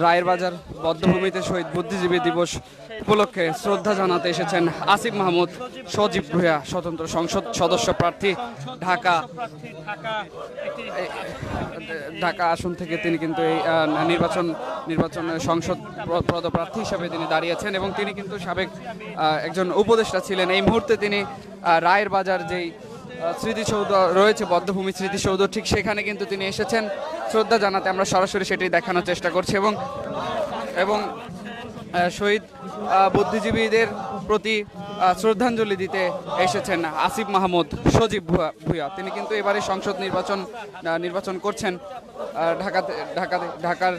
রায়ের বাজার বদ্ধভূমিতে শহীদ বুদ্ধিজীবী দিবস উপলক্ষে শ্রদ্ধা জানাতে এসেছেন আসিফ মাহমুদ সজীব ভূঁইয়া, স্বতন্ত্র সংসদ সদস্য প্রার্থী ঢাকা আসন থেকে। তিনি কিন্তু এই নির্বাচনের সংসদ পদপ্রার্থী হিসাবে তিনি দাঁড়িয়েছেন এবং তিনি কিন্তু সাবেক একজন উপদেষ্টা ছিলেন। এই মুহূর্তে তিনি রায়ের বাজার যেই স্মৃতিসৌধ রয়েছে, বদ্ধভূমি স্মৃতিসৌধ, ঠিক সেখানে কিন্তু তিনি এসেছেন শ্রদ্ধা জানাতে। আমরা সরাসরি সেটি দেখানোর চেষ্টা করছি এবং শহীদ বুদ্ধিজীবীদের প্রতি শ্রদ্ধাঞ্জলি দিতে এসেছেন আসিফ মাহমুদ সজীব ভূঁইয়া। তিনি কিন্তু এবারে সংসদ নির্বাচন করছেন ঢাকার।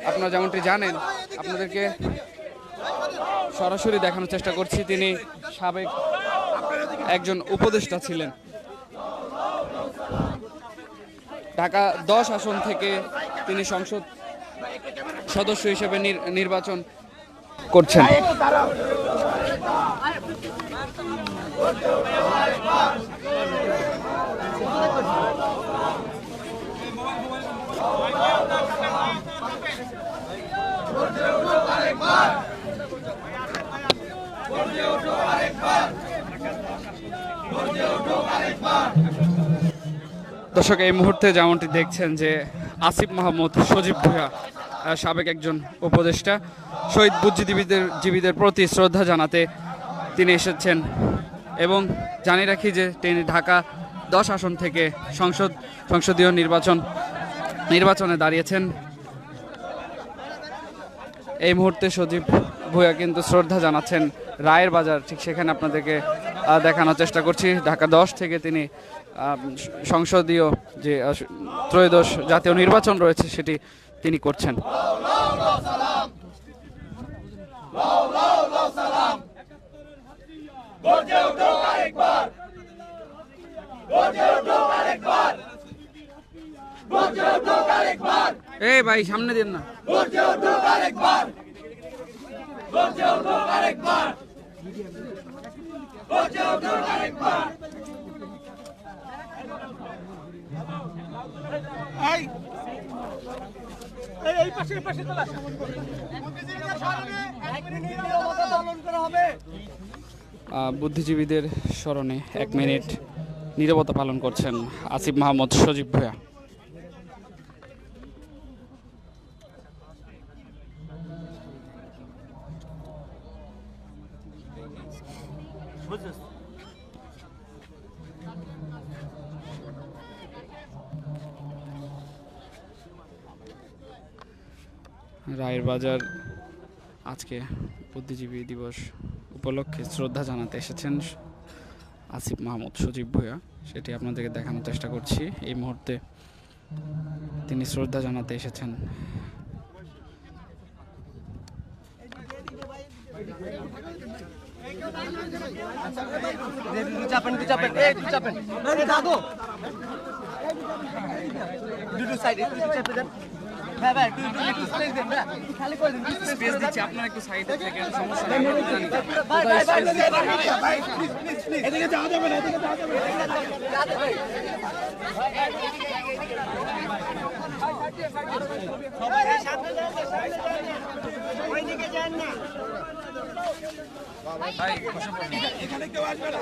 আপনারা যেমনটি জানেন, আপনাদেরকে সরাসরি দেখানোর চেষ্টা করছি, তিনি সাবেক একজন উপদেষ্টা ছিলেন। ঢাকা 10 আসন থেকে তিনি সংসদ সদস্য হিসেবে নির্বাচন করছেন। দর্শক, এই মুহূর্তে যেমনটি দেখছেন যে আসিফ মাহমুদ সজীব ভূঁইয়া, সাবেক একজন উপদেষ্টা, শহীদ বুদ্ধিজীবীদের প্রতি শ্রদ্ধা জানাতে তিনি এসেছেন। এবং জানিয়ে রাখি যে তিনি ঢাকা 10 আসন থেকে সংসদীয় নির্বাচনে দাঁড়িয়েছেন। এই মুহূর্তে সজীব ভূঁইয়া কিন্তু শ্রদ্ধা জানাচ্ছেন রায়ের বাজার, ঠিক সেখানে আপনাদেরকে দেখানোর চেষ্টা করছি। ঢাকা 10 থেকে তিনি সংসদীয় যে ত্রয়োদশ জাতীয় নির্বাচন রয়েছে সেটি তিনি করছেন। এই ভাই সামনে দিন না। বুদ্ধিজীবীদের স্মরণে 1 মিনিট নীরবতা পালন করছেন আসিফ মাহমুদ সজীব ভূঁইয়া। রায়ের বাজার আজকে বুদ্ধিজীবী দিবস উপলক্ষে শ্রদ্ধা জানাতে এসেছেন আসিফ মাহমুদ সজীব ভূঁইয়া, সেটি আপনাদেরকে দেখানোর চেষ্টা করছি। এই মুহূর্তে তিনি শ্রদ্ধা জানাতে এসেছেন। আপনার একটু সাইডে থেকে সমস্যা এখানে কেউ আসবে না।